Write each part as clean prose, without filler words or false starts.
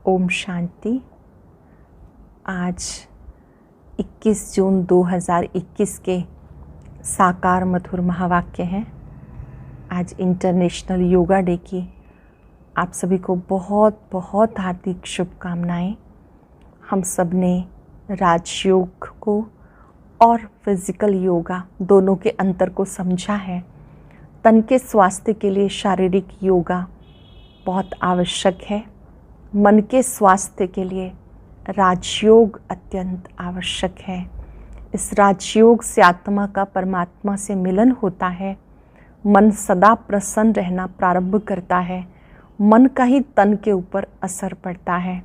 ओम शांति। आज 21 जून 2021 के साकार मधुर महावाक्य हैं। आज इंटरनेशनल योगा डे की आप सभी को बहुत बहुत हार्दिक शुभकामनाएं। हम सब ने राजयोग को और फिज़िकल योगा दोनों के अंतर को समझा है। तन के स्वास्थ्य के लिए शारीरिक योगा बहुत आवश्यक है। मन के स्वास्थ्य के लिए राजयोग अत्यंत आवश्यक है। इस राजयोग से आत्मा का परमात्मा से मिलन होता है। मन सदा प्रसन्न रहना प्रारंभ करता है। मन का ही तन के ऊपर असर पड़ता है।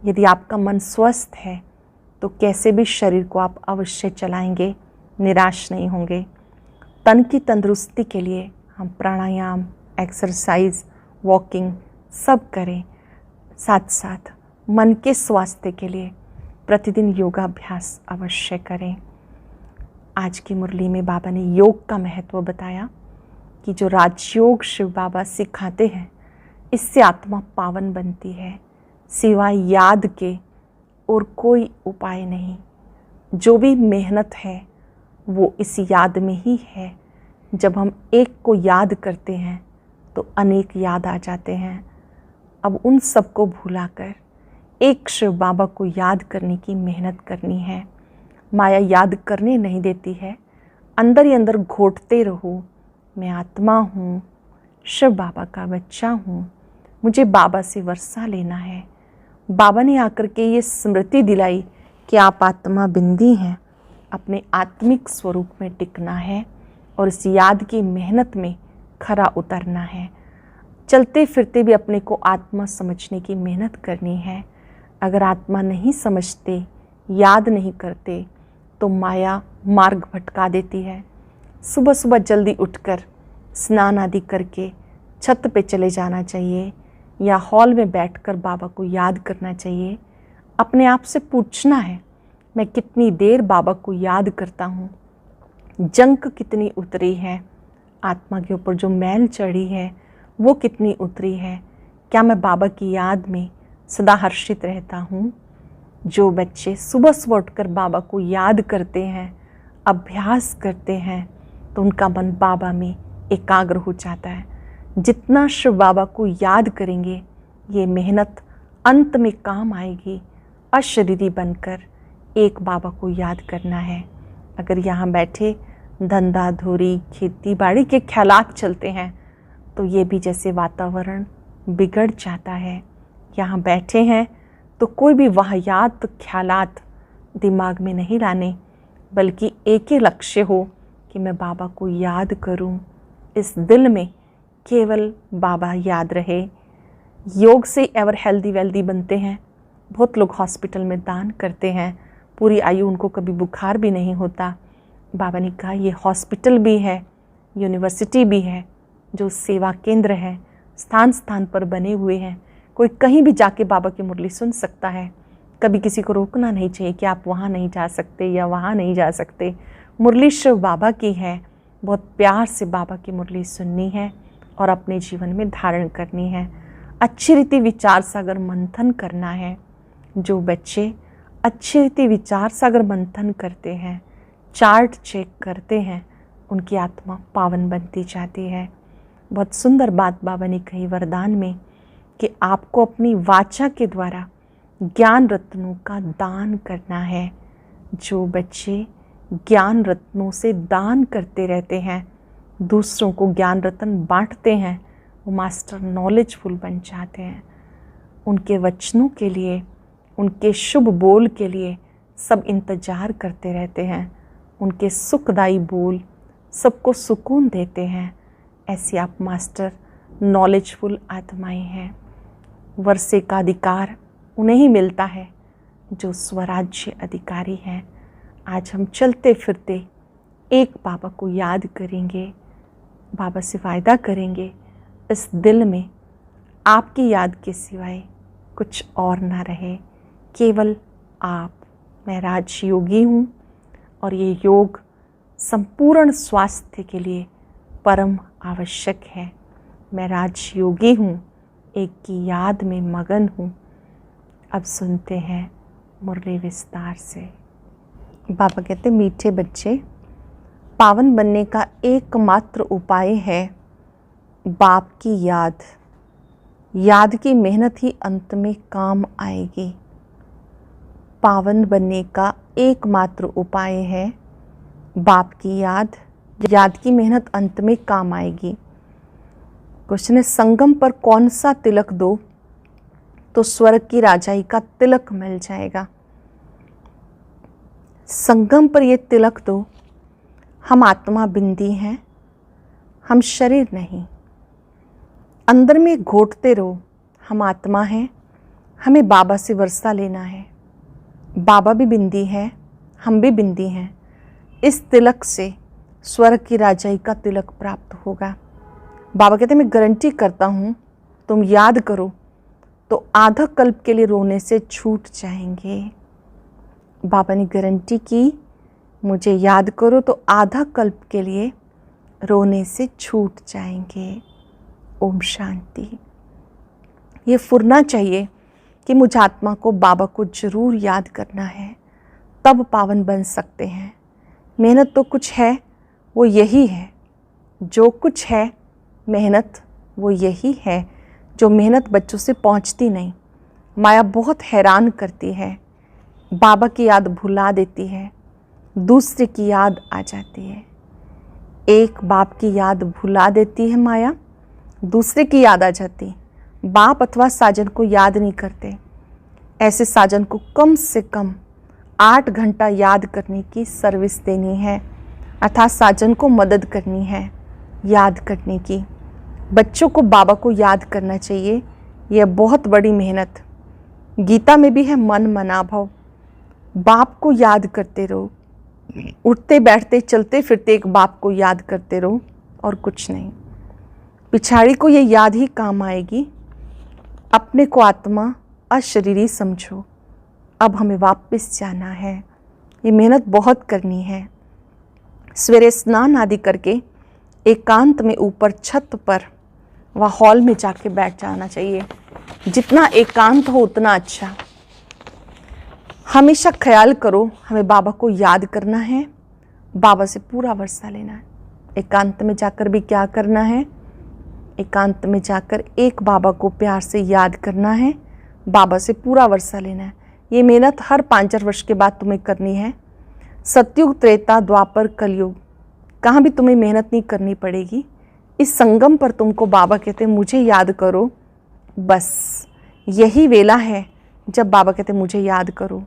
यदि आपका मन स्वस्थ है तो कैसे भी शरीर को आप अवश्य चलाएंगे, निराश नहीं होंगे। तन की तंदुरुस्ती के लिए हम प्राणायाम, एक्सरसाइज, वॉकिंग सब करें। साथ साथ मन के स्वास्थ्य के लिए प्रतिदिन योगाभ्यास अवश्य करें। आज की मुरली में बाबा ने योग का महत्व बताया कि जो राजयोग शिव बाबा सिखाते हैं, इससे आत्मा पावन बनती है। सिवाय याद के और कोई उपाय नहीं। जो भी मेहनत है वो इस याद में ही है। जब हम एक को याद करते हैं तो अनेक याद आ जाते हैं। अब उन सबको भुलाकर एक शिव बाबा को याद करने की मेहनत करनी है। माया याद करने नहीं देती है। अंदर ही अंदर घोटते रहो, मैं आत्मा हूँ, शिव बाबा का बच्चा हूँ, मुझे बाबा से वर्षा लेना है। बाबा ने आकर के ये स्मृति दिलाई कि आप आत्मा बिंदी हैं। अपने आत्मिक स्वरूप में टिकना है और इस याद की मेहनत में खरा उतरना है। चलते फिरते भी अपने को आत्मा समझने की मेहनत करनी है। अगर आत्मा नहीं समझते, याद नहीं करते तो माया मार्ग भटका देती है। सुबह सुबह जल्दी उठकर स्नान आदि करके छत पे चले जाना चाहिए या हॉल में बैठकर बाबा को याद करना चाहिए। अपने आप से पूछना है, मैं कितनी देर बाबा को याद करता हूँ। जंक कितनी उतरी है, आत्मा के ऊपर जो मैल चढ़ी है वो कितनी उतरी है। क्या मैं बाबा की याद में सदा हर्षित रहता हूँ। जो बच्चे सुबह सुबह उठकर बाबा को याद करते हैं, अभ्यास करते हैं, तो उनका मन बाबा में एकाग्र हो जाता है। जितना शिव बाबा को याद करेंगे, ये मेहनत अंत में काम आएगी। अशरीरी बनकर एक बाबा को याद करना है। अगर यहाँ बैठे धंधा धूरी खेती बाड़ी के ख्यालात चलते हैं तो ये भी जैसे वातावरण बिगड़ जाता है। यहाँ बैठे हैं तो कोई भी वाहियात ख्यालात दिमाग में नहीं लाने, बल्कि एक ही लक्ष्य हो कि मैं बाबा को याद करूं। इस दिल में केवल बाबा याद रहे। योग से एवर हेल्दी वेल्दी बनते हैं। बहुत लोग हॉस्पिटल में दान करते हैं, पूरी आयु उनको कभी बुखार भी नहीं होता। बाबा ने कहा ये हॉस्पिटल भी है, यूनिवर्सिटी भी है, जो सेवा केंद्र है, स्थान स्थान पर बने हुए हैं। कोई कहीं भी जाके बाबा की मुरली सुन सकता है। कभी किसी को रोकना नहीं चाहिए कि आप वहाँ नहीं जा सकते या वहाँ नहीं जा सकते। मुरली शिव बाबा की है। बहुत प्यार से बाबा की मुरली सुननी है और अपने जीवन में धारण करनी है। अच्छी रीति विचार सागर मंथन करना है। जो बच्चे अच्छी रीति विचार सागर मंथन करते हैं, चार्ट चेक करते हैं, उनकी आत्मा पावन बनती जाती है। बहुत सुंदर बात बाबा ने कही वरदान में कि आपको अपनी वाचा के द्वारा ज्ञान रत्नों का दान करना है। जो बच्चे ज्ञान रत्नों से दान करते रहते हैं, दूसरों को ज्ञान रत्न बांटते हैं, वो मास्टर नॉलेजफुल बन जाते हैं। उनके वचनों के लिए, उनके शुभ बोल के लिए सब इंतजार करते रहते हैं। उनके सुखदायी बोल सबको सुकून देते हैं। ऐसी आप मास्टर नॉलेजफुल आत्माएं हैं। वर्षे का अधिकार उन्हें ही मिलता है जो स्वराज्य अधिकारी हैं। आज हम चलते फिरते एक बाबा को याद करेंगे, बाबा से वायदा करेंगे इस दिल में आपकी याद के सिवाय कुछ और ना रहे, केवल आप। मैं राजयोगी हूँ और ये योग संपूर्ण स्वास्थ्य के लिए परम आवश्यक है। मैं राजयोगी हूँ, एक की याद में मगन हूँ। अब सुनते हैं मुरली विस्तार से। बाबा कहते, मीठे बच्चे, पावन बनने का एकमात्र उपाय है बाप की याद। याद की मेहनत ही अंत में काम आएगी। पावन बनने का एकमात्र उपाय है बाप की याद। याद की मेहनत अंत में काम आएगी। क्वेश्चन है, संगम पर कौन सा तिलक दो तो स्वर्ग की राजाई का तिलक मिल जाएगा। संगम पर ये तिलक दो। हम आत्मा बिंदी हैं, हम शरीर नहीं। अंदर में घोटते रहो, हम आत्मा हैं, हमें बाबा से वर्षा लेना है। बाबा भी बिंदी है, हम भी बिंदी हैं। इस तिलक से स्वर्ग की राजाई का तिलक प्राप्त होगा। बाबा कहते, मैं गारंटी करता हूँ, तुम याद करो तो आधा कल्प के लिए रोने से छूट जाएंगे। बाबा ने गारंटी की, मुझे याद करो तो आधा कल्प के लिए रोने से छूट जाएंगे। ओम शांति। ये फुरना चाहिए कि मुझ आत्मा को बाबा को ज़रूर याद करना है, तब पावन बन सकते हैं। मेहनत तो कुछ है, वो यही है। जो कुछ है मेहनत, वो यही है। जो मेहनत बच्चों से पहुंचती नहीं। माया बहुत हैरान करती है, बाबा की याद भुला देती है, दूसरे की याद आ जाती है। एक बाप की याद भुला देती है माया, दूसरे की याद आ जाती। बाप अथवा साजन को याद नहीं करते। ऐसे साजन को कम से कम 8 घंटा याद करने की सर्विस देनी है, अर्थात साजन को मदद करनी है याद करने की। बच्चों को बाबा को याद करना चाहिए, यह बहुत बड़ी मेहनत। गीता में भी है मन मना भव। बाप को याद करते रहो, उठते बैठते चलते फिरते एक बाप को याद करते रहो और कुछ नहीं। पिछाड़ी को ये याद ही काम आएगी। अपने को आत्मा अशरीरी समझो। अब हमें वापस जाना है, ये मेहनत बहुत करनी है। सवेरे स्नान आदि करके एकांत में ऊपर छत पर व हॉल में जाके बैठ जाना चाहिए। जितना एकांत हो उतना अच्छा। हमेशा ख्याल करो, हमें बाबा को याद करना है, बाबा से पूरा वर्षा लेना है। एकांत में जाकर भी क्या करना है? एकांत में जाकर एक बाबा को प्यार से याद करना है, बाबा से पूरा वर्षा लेना है। ये मेहनत हर 5 वर्ष के बाद तुम्हें करनी है। सतयुग, त्रेता, द्वापर, कलयुग, कहाँ भी तुम्हें मेहनत नहीं करनी पड़ेगी। इस संगम पर तुमको बाबा कहते मुझे याद करो, बस यही वेला है जब बाबा कहते मुझे याद करो।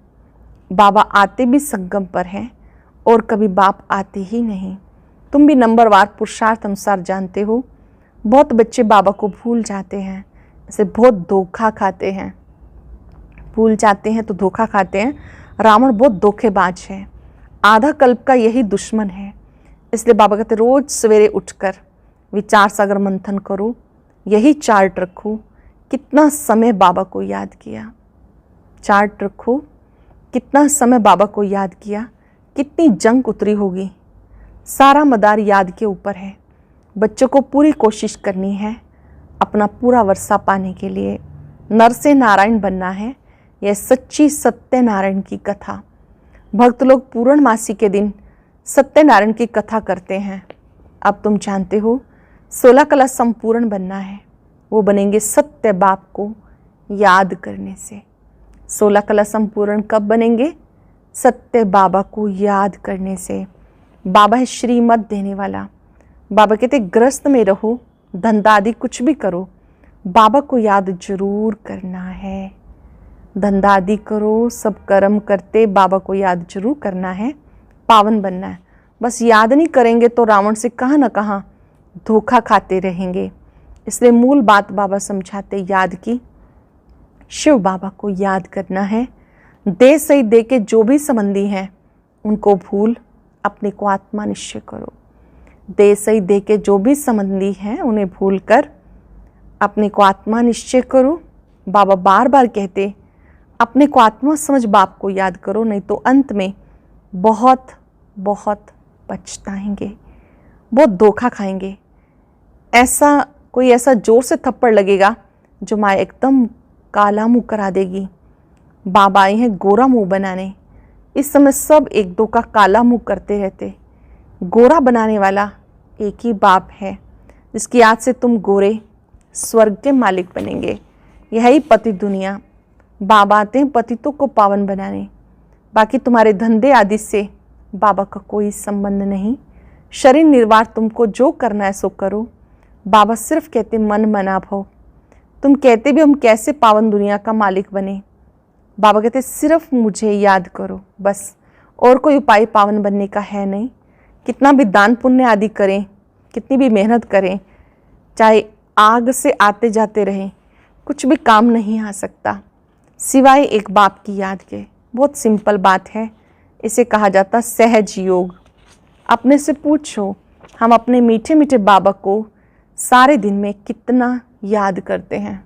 बाबा आते भी संगम पर हैं और कभी बाप आते ही नहीं। तुम भी नंबरवार पुरुषार्थ अनुसार जानते हो। बहुत बच्चे बाबा को भूल जाते हैं, ऐसे बहुत धोखा खाते हैं। भूल जाते हैं तो धोखा खाते हैं। रावण बहुत धोखेबाज है, आधा कल्प का यही दुश्मन है। इसलिए बाबा कहते रोज सवेरे उठकर विचार सागर मंथन करो, यही चार्ट रखो, कितना समय बाबा को याद किया। चार्ट रखो, कितना समय बाबा को याद किया, कितनी जंग उतरी होगी। सारा मदार याद के ऊपर है। बच्चों को पूरी कोशिश करनी है अपना पूरा वर्षा पाने के लिए। नर से नारायण बनना है, यह सच्ची सत्यनारायण की कथा। भक्त लोग पूर्णमासी के दिन सत्यनारायण की कथा करते हैं। अब तुम जानते हो 16 कला संपूर्ण बनना है, वो बनेंगे सत्य बाप को याद करने से। 16 कला संपूर्ण कब बनेंगे? सत्य बाबा को याद करने से। बाबा है श्रीमत देने वाला। बाबा कहते ग्रस्त में रहो, धंधा आदि कुछ भी करो, बाबा को याद जरूर करना है। धंधा आदि करो, सब कर्म करते बाबा को याद जरूर करना है, पावन बनना है। बस याद नहीं करेंगे तो रावण से कहाँ ना कहाँ धोखा खाते रहेंगे। इसलिए मूल बात बाबा समझाते याद की। शिव बाबा को याद करना है। दे सही दे के जो भी संबंधी हैं उनको भूल अपने को आत्मा निश्चय करो। दे सही दे के जो भी संबंधी हैं उन्हें भूल कर अपने को आत्मा निश्चय करो। बाबा बार बार कहते अपने को आत्मा समझ बाप को याद करो, नहीं तो अंत में बहुत बहुत पछताएंगे, बहुत धोखा खाएंगे। कोई ऐसा जोर से थप्पड़ लगेगा जो माया एकदम काला मुंह करा देगी। बाबा आए हैं गोरा मुंह बनाने। इस समय सब एक दो का काला मुंह करते रहते। गोरा बनाने वाला एक ही बाप है, जिसकी याद से तुम गोरे स्वर्ग के मालिक बनेंगे। यही पति दुनिया। बाबा आते हैं पतितों को पावन बनाने। बाकी तुम्हारे धंधे आदि से बाबा का कोई संबंध नहीं। शरीर निर्वाह तुमको जो करना है सो करो। बाबा सिर्फ कहते मन मना भव। तुम कहते भी हम कैसे पावन दुनिया का मालिक बने। बाबा कहते सिर्फ मुझे याद करो बस, और कोई उपाय पावन बनने का है नहीं। कितना भी दान पुण्य आदि करें, कितनी भी मेहनत करें, चाहे आग से आते जाते रहें, कुछ भी काम नहीं आ सकता सिवाय एक बाप की याद के। बहुत सिंपल बात है, इसे कहा जाता सहज योग। अपने से पूछो, हम अपने मीठे मीठे बाबा को सारे दिन में कितना याद करते हैं।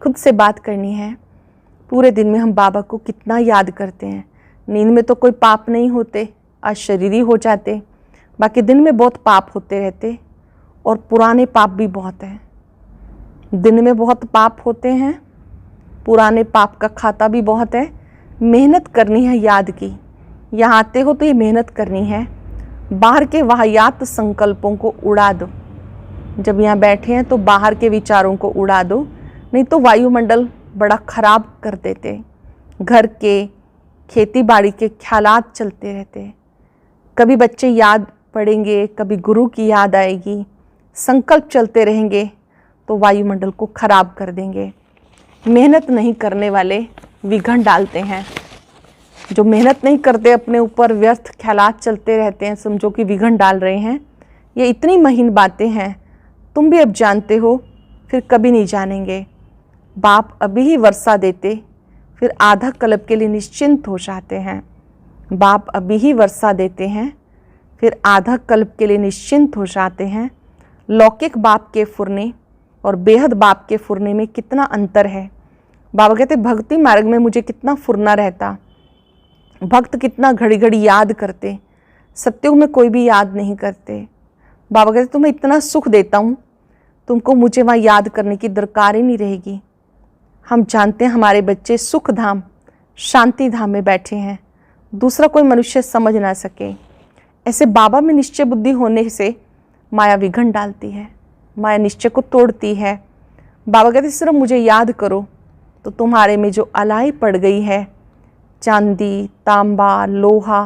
खुद से बात करनी है, पूरे दिन में हम बाबा को कितना याद करते हैं। नींद में तो कोई पाप नहीं होते, अशरीरी हो जाते, बाकी दिन में बहुत पाप होते रहते, और पुराने पाप भी बहुत हैं। दिन में बहुत पाप होते हैं, पुराने पाप का खाता भी बहुत है। मेहनत करनी है याद की। यहाँ आते हो तो ये मेहनत करनी है। बाहर के वाहियात संकल्पों को उड़ा दो। जब यहाँ बैठे हैं तो बाहर के विचारों को उड़ा दो, नहीं तो वायुमंडल बड़ा खराब कर देते। घर के खेती बाड़ी के ख्यालात चलते रहते। कभी बच्चे याद पड़ेंगे, कभी गुरु की याद आएगी, संकल्प चलते रहेंगे तो वायुमंडल को खराब कर देंगे। मेहनत नहीं करने वाले विघन डालते हैं। जो मेहनत नहीं करते, अपने ऊपर व्यर्थ ख्यालात चलते रहते हैं, समझो कि विघन डाल रहे हैं। ये इतनी महीन बातें हैं, तुम भी अब जानते हो, फिर कभी नहीं जानेंगे। बाप अभी ही वर्षा देते, फिर आधा कल्प के लिए निश्चिंत हो जाते हैं। बाप अभी ही वर्षा देते हैं, फिर आधा कल्प के लिए निश्चिंत हो जाते हैं। लौकिक बाप के फुरने और बेहद बाप के फुरने में कितना अंतर है। बाबा कहते भक्ति मार्ग में मुझे कितना फुरना रहता, भक्त कितना घड़ी घड़ी याद करते, सत्युग में कोई भी याद नहीं करते। बाबा कहते तुम्हें इतना सुख देता हूँ, तुमको मुझे वहाँ याद करने की दरकार ही नहीं रहेगी। हम जानते हैं हमारे बच्चे सुख धाम शांति धाम में बैठे हैं, दूसरा कोई मनुष्य समझ ना सके। ऐसे बाबा में निश्चय बुद्धि होने से माया विघन डालती है, माया निश्चय को तोड़ती है। बाबा कहते सिर्फ मुझे याद करो तो तुम्हारे में जो अलाई पड़ गई है, चांदी तांबा लोहा,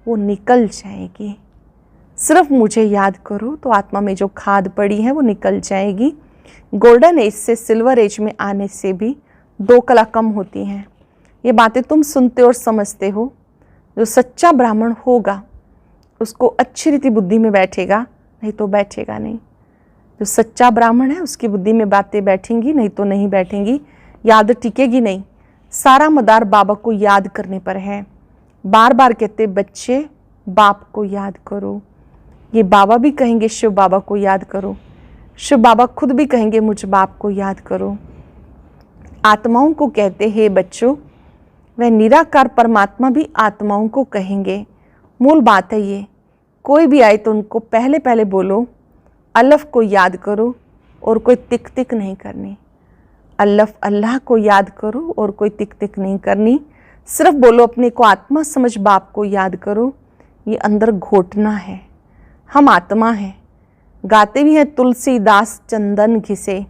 वो निकल जाएगी। सिर्फ मुझे याद करो तो आत्मा में जो खाद पड़ी है वो निकल जाएगी। गोल्डन एज से सिल्वर एज में आने से भी 2 कला कम होती हैं। ये बातें तुम सुनते और समझते हो। जो सच्चा ब्राह्मण होगा उसको अच्छी रीति बुद्धि में बैठेगा, नहीं तो बैठेगा नहीं। जो सच्चा ब्राह्मण है उसकी बुद्धि में बातें बैठेंगी, नहीं तो नहीं बैठेंगी, याद टिकेगी नहीं। सारा मदार बाबा को याद करने पर है। बार बार कहते बच्चे बाप को याद करो। ये बाबा भी कहेंगे शिव बाबा को याद करो, शिव बाबा खुद भी कहेंगे मुझ बाप को याद करो। आत्माओं को कहते हे बच्चों, वह निराकार परमात्मा भी आत्माओं को कहेंगे। मूल बात है ये। कोई भी आए तो उनको पहले पहले बोलो अल्लाह को याद करो, और कोई तिक तिक नहीं करनी। अल्लाह अल्लाह को याद करो और कोई तिक तिक नहीं करनी। सिर्फ बोलो अपने को आत्मा समझ बाप को याद करो। ये अंदर घोटना है। हम आत्मा हैं। गाते भी हैं तुलसीदास चंदन घिसे,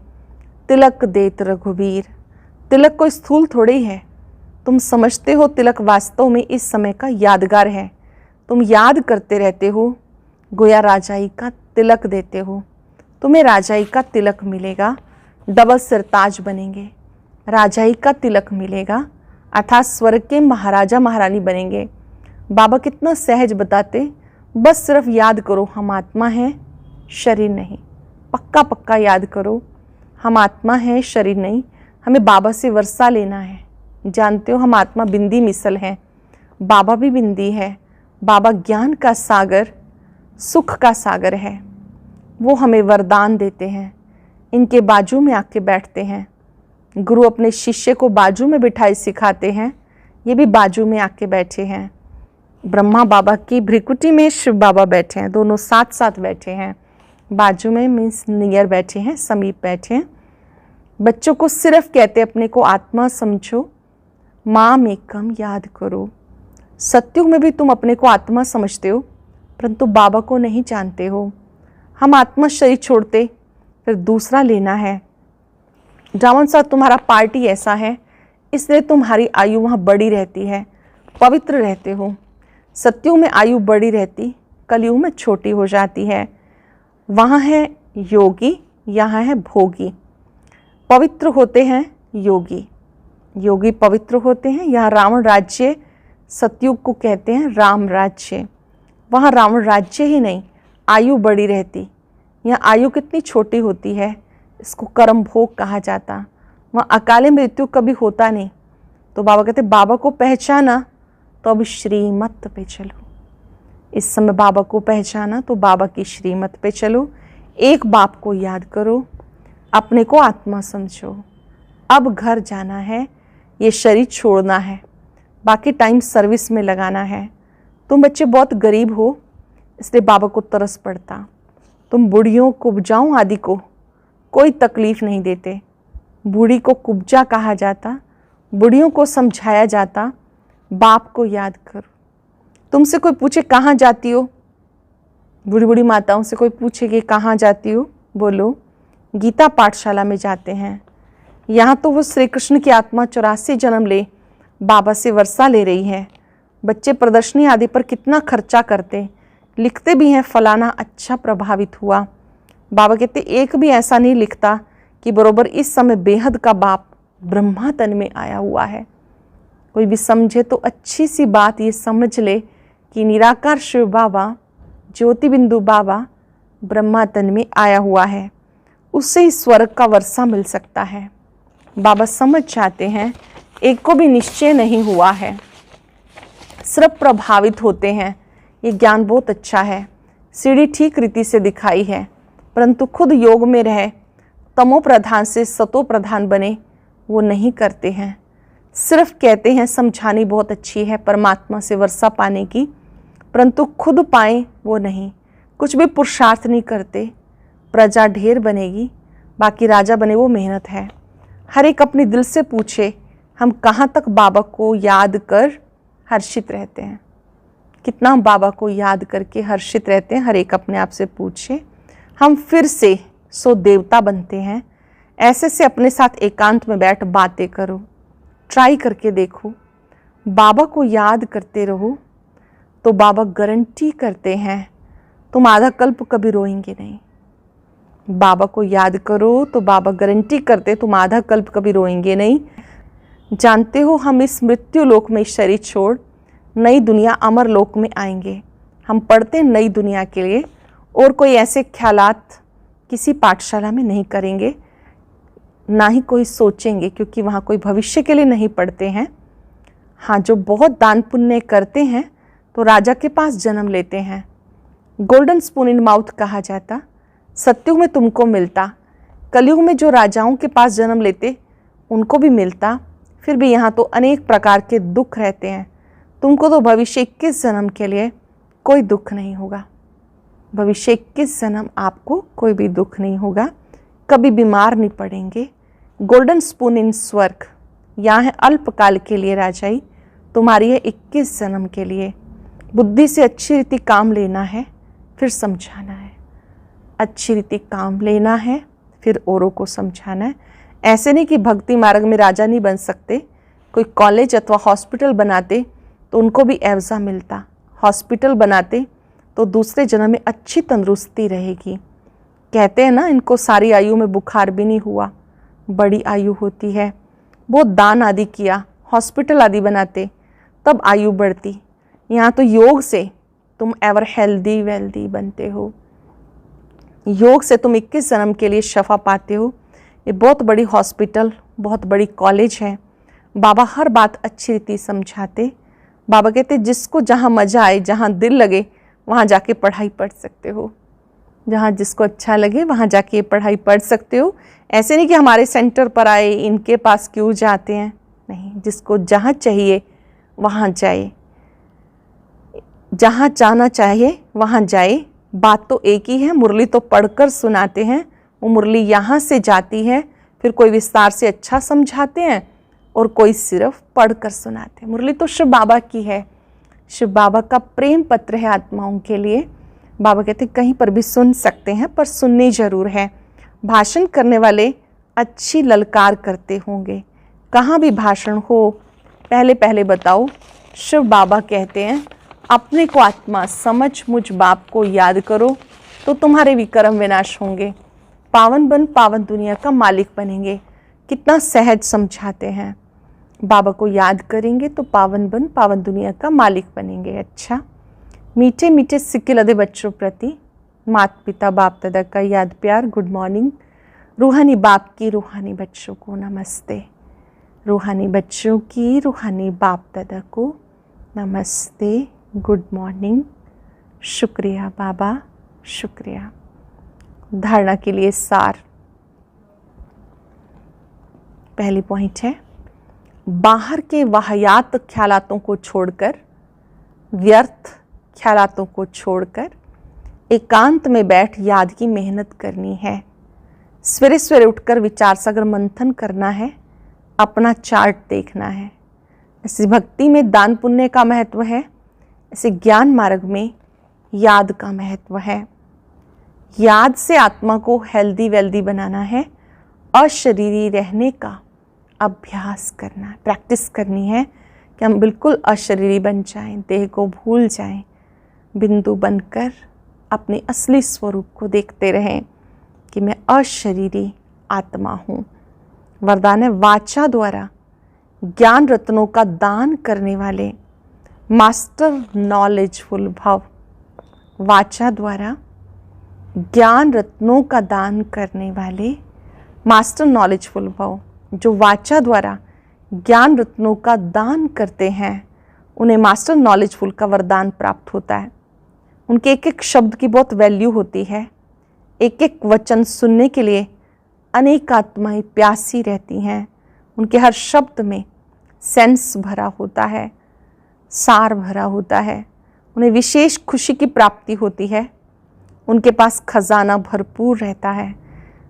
तिलक देत रघुवीर। तिलक कोई स्थूल थोड़ी है। तुम समझते हो तिलक वास्तव में इस समय का यादगार है। तुम याद करते रहते हो, गोया राजाई का तिलक देते हो। तुम्हें राजाई का तिलक मिलेगा, डबल सिरताज बनेंगे। राजाई का तिलक मिलेगा अर्थात स्वर्ग के महाराजा महारानी बनेंगे। बाबा कितना सहज बताते, बस सिर्फ याद करो हम आत्मा हैं शरीर नहीं। पक्का पक्का याद करो हम आत्मा हैं शरीर नहीं। हमें बाबा से वर्षा लेना है। जानते हो हम आत्मा बिंदी मिसल हैं, बाबा भी बिंदी है। बाबा ज्ञान का सागर सुख का सागर है। वो हमें वरदान देते हैं, इनके बाजू में आके बैठते हैं। गुरु अपने शिष्य को बाजू में बिठाए सिखाते हैं, ये भी बाजू में आके बैठे हैं। ब्रह्मा बाबा की भ्रिकुटी में शिव बाबा बैठे हैं, दोनों साथ साथ बैठे हैं। बाजू में मीन्स नियर बैठे हैं, समीप बैठे हैं। बच्चों को सिर्फ कहते अपने को आत्मा समझो, माम एकम याद करो। सत्युग में भी तुम अपने को आत्मा समझते हो, परंतु बाबा को नहीं जानते हो। हम आत्मा शरीर छोड़ते फिर दूसरा लेना है। जावन सा तुम्हारा पार्टी ऐसा है, इसलिए तुम्हारी आयु वहाँ बड़ी रहती है, पवित्र रहते हो। सत्युग में आयु बड़ी रहती, कलयुग में छोटी हो जाती है। वहाँ है योगी, यहाँ है भोगी। पवित्र होते हैं योगी, योगी पवित्र होते हैं। यहाँ रावण राज्य सतयुग को कहते हैं राम राज्य। वहाँ रावण राज्य ही नहीं, आयु बड़ी रहती। यहाँ आयु कितनी छोटी होती है, इसको कर्म भोग कहा जाता। वहाँ अकाले मृत्यु कभी होता नहीं। तो बाबा कहते बाबा को पहचाना तो अब श्रीमत पे चलो। इस समय बाबा को पहचाना तो बाबा की श्रीमत पे चलो। एक बाप को याद करो, अपने को आत्मा समझो। अब घर जाना है, ये शरीर छोड़ना है, बाकी टाइम सर्विस में लगाना है। तुम बच्चे बहुत गरीब हो, इसलिए बाबा को तरस पड़ता। तुम बूढ़ियों कुब्जाओं आदि को कोई तकलीफ नहीं देते। बूढ़ी को कुब्जा कहा जाता, बूढ़ियों को समझाया जाता। बाप को याद करो। तुमसे कोई पूछे कहाँ जाती हो, बूढ़ी बूढ़ी माताओं से कोई पूछे कि कहाँ जाती हो, बोलो गीता पाठशाला में जाते हैं। यहाँ तो वो श्री कृष्ण की आत्मा 84 जन्म ले बाबा से वर्षा ले रही है। बच्चे प्रदर्शनी आदि पर कितना खर्चा करते, लिखते भी हैं फलाना अच्छा प्रभावित हुआ। बाबा कहते एक भी ऐसा नहीं लिखता कि बरोबर इस समय बेहद का बाप ब्रह्मा तन में आया हुआ है। कोई भी समझे तो अच्छी सी बात ये समझ ले कि निराकार शिव बाबा, ज्योति बिंदु बाबा ब्रह्मा तन में आया हुआ है, उससे ही स्वर्ग का वर्षा मिल सकता है। बाबा समझ जाते हैं एक को भी निश्चय नहीं हुआ है, सिर्फ प्रभावित होते हैं। ये ज्ञान बहुत अच्छा है। सीढ़ी ठीक रीति से दिखाई है, परंतु खुद योग में रहे तमो प्रधान से सतो प्रधान बने वो नहीं करते हैं। सिर्फ कहते हैं समझानी बहुत अच्छी है परमात्मा से वर्षा पाने की, परंतु खुद पाएं वो नहीं। कुछ भी पुरुषार्थ नहीं करते। प्रजा ढेर बनेगी, बाकी राजा बने वो मेहनत है। हर एक अपने दिल से पूछे हम कहाँ तक बाबा को याद कर हर्षित रहते हैं, कितना हम बाबा को याद करके हर्षित रहते हैं। हर एक अपने आप से पूछे हम फिर से सो देवता बनते हैं। ऐसे से अपने साथ एकांत में बैठ बातें करो, ट्राई करके देखो। बाबा को याद करते रहो तो बाबा गारंटी करते हैं तुम आधा कल्प कभी रोएंगे नहीं। बाबा को याद करो तो बाबा गारंटी करते तुम आधा कल्प कभी रोएंगे नहीं। जानते हो हम इस मृत्यु लोक में शरीर छोड़ नई दुनिया अमर लोक में आएंगे। हम पढ़ते नई दुनिया के लिए और कोई ऐसे ख्यालात किसी पाठशाला में नहीं करेंगे, ना ही कोई सोचेंगे, क्योंकि वहाँ कोई भविष्य के लिए नहीं पढ़ते हैं। हाँ, जो बहुत दान पुण्य करते हैं तो राजा के पास जन्म लेते हैं। गोल्डन स्पून इन माउथ कहा जाता। सत्युग में तुमको मिलता, कलयुग में जो राजाओं के पास जन्म लेते उनको भी मिलता। फिर भी यहाँ तो अनेक प्रकार के दुख रहते हैं। तुमको तो भविष्य 21 जन्म के लिए कोई दुख नहीं होगा। भविष्य 21 जन्म आपको कोई भी दुख नहीं होगा, कभी बीमार नहीं पड़ेंगे। गोल्डन स्पून इन स्वर्ग, यहाँ है अल्पकाल के लिए राजाई, तुम्हारी है 21 जन्म के लिए। बुद्धि से अच्छी रीति काम लेना है, फिर समझाना है। अच्छी रीति काम लेना है, फिर औरों को समझाना है। ऐसे नहीं कि भक्ति मार्ग में राजा नहीं बन सकते। कोई कॉलेज अथवा हॉस्पिटल बनाते तो उनको भी एवजा मिलता। हॉस्पिटल बनाते तो दूसरे जन्म में अच्छी तंदुरुस्ती रहेगी। कहते हैं ना इनको सारी आयु में बुखार भी नहीं हुआ, बड़ी आयु होती है। बहुत दान आदि किया, हॉस्पिटल आदि बनाते, तब आयु बढ़ती। यहाँ तो योग से तुम एवर हेल्दी वेल्दी बनते हो। योग से तुम 21 जन्म के लिए शफा पाते हो। ये बहुत बड़ी हॉस्पिटल, बहुत बड़ी कॉलेज है। बाबा हर बात अच्छी रीति समझाते। बाबा कहते जिसको जहाँ मज़ा आए, जहाँ दिल लगे, वहाँ जाके पढ़ाई पढ़ सकते हो। जहाँ जिसको अच्छा लगे वहाँ जाके पढ़ाई पढ़ सकते हो। ऐसे नहीं कि हमारे सेंटर पर आए, इनके पास क्यों जाते हैं, नहीं। जिसको जहाँ चाहिए वहाँ जाए, जहाँ जाना चाहिए वहाँ जाए। बात तो एक ही है, मुरली तो पढ़कर सुनाते हैं। वो मुरली यहाँ से जाती है, फिर कोई विस्तार से अच्छा समझाते हैं, और कोई सिर्फ पढ़कर सुनाते। मुरली तो शिव बाबा की है, शिव बाबा का प्रेम पत्र है आत्माओं के लिए। बाबा कहते कहीं पर भी सुन सकते हैं, पर सुननी जरूर है। भाषण करने वाले अच्छी ललकार करते होंगे, कहाँ भी भाषण हो पहले पहले बताओ। शिव बाबा कहते हैं अपने को आत्मा समझ मुझ बाप को याद करो तो तुम्हारे विक्रम विनाश होंगे, पावन बन पावन दुनिया का मालिक बनेंगे। कितना सहज समझाते हैं, बाबा को याद करेंगे तो पावन बन पावन दुनिया का मालिक बनेंगे। अच्छा, मीठे मीठे सिक्के लदे बच्चों प्रति माता पिता बाप दादा का याद प्यार, गुड मॉर्निंग। रूहानी बाप की रूहानी बच्चों को नमस्ते, रूहानी बच्चों की रूहानी बाप दादा को नमस्ते, गुड मॉर्निंग। शुक्रिया बाबा, शुक्रिया। धारणा के लिए सार, पहली पॉइंट है बाहर के वाहियात ख्यालातों को छोड़कर, व्यर्थ ख्यालातों को छोड़कर एकांत में बैठ याद की मेहनत करनी है। सवेरे सवेरे उठकर विचार सागर मंथन करना है, अपना चार्ट देखना है। ऐसी भक्ति में दान पुण्य का महत्व है, ऐसे ज्ञान मार्ग में याद का महत्व है। याद से आत्मा को हेल्दी वेल्दी बनाना है, अशरीरी रहने का अभ्यास करना है, प्रैक्टिस करनी है कि हम बिल्कुल अशरीरी बन जाएं, देह को भूल जाएं, बिंदु बनकर अपने असली स्वरूप को देखते रहें कि मैं अशरीरी आत्मा हूँ। वरदान है वाचा द्वारा ज्ञान रत्नों का दान करने वाले मास्टर नॉलेजफुल भव। वाचा द्वारा ज्ञान रत्नों का दान करने वाले मास्टर नॉलेजफुल भव। जो वाचा द्वारा ज्ञान रत्नों का दान करते हैं उन्हें मास्टर नॉलेजफुल का वरदान प्राप्त होता है। उनके एक एक शब्द की बहुत वैल्यू होती है, एक एक वचन सुनने के लिए अनेक आत्माएं प्यासी रहती हैं। उनके हर शब्द में सेंस भरा होता है, सार भरा होता है। उन्हें विशेष खुशी की प्राप्ति होती है, उनके पास खजाना भरपूर रहता है,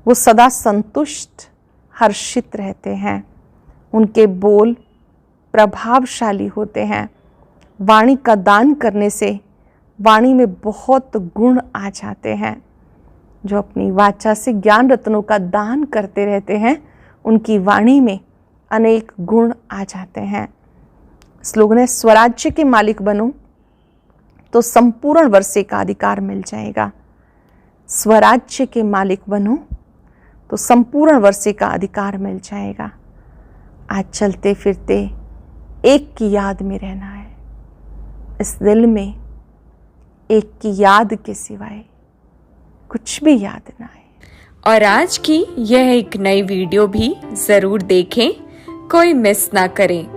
वो सदा संतुष्ट हर्षित रहते हैं। उनके बोल प्रभावशाली होते हैं। वाणी का दान करने से वाणी में बहुत गुण आ जाते हैं। जो अपनी वाचा से ज्ञान रत्नों का दान करते रहते हैं उनकी वाणी में अनेक गुण आ जाते हैं। स्लोगन है स्वराज्य के मालिक बनो तो संपूर्ण वर्षे का अधिकार मिल जाएगा। स्वराज्य के मालिक बनो तो संपूर्ण वर्षे का अधिकार मिल जाएगा। आज चलते फिरते एक की याद में रहना है। इस दिल में एक की याद के सिवाय कुछ भी याद ना आए। और आज की यह एक नई वीडियो भी जरूर देखें, कोई मिस ना करें।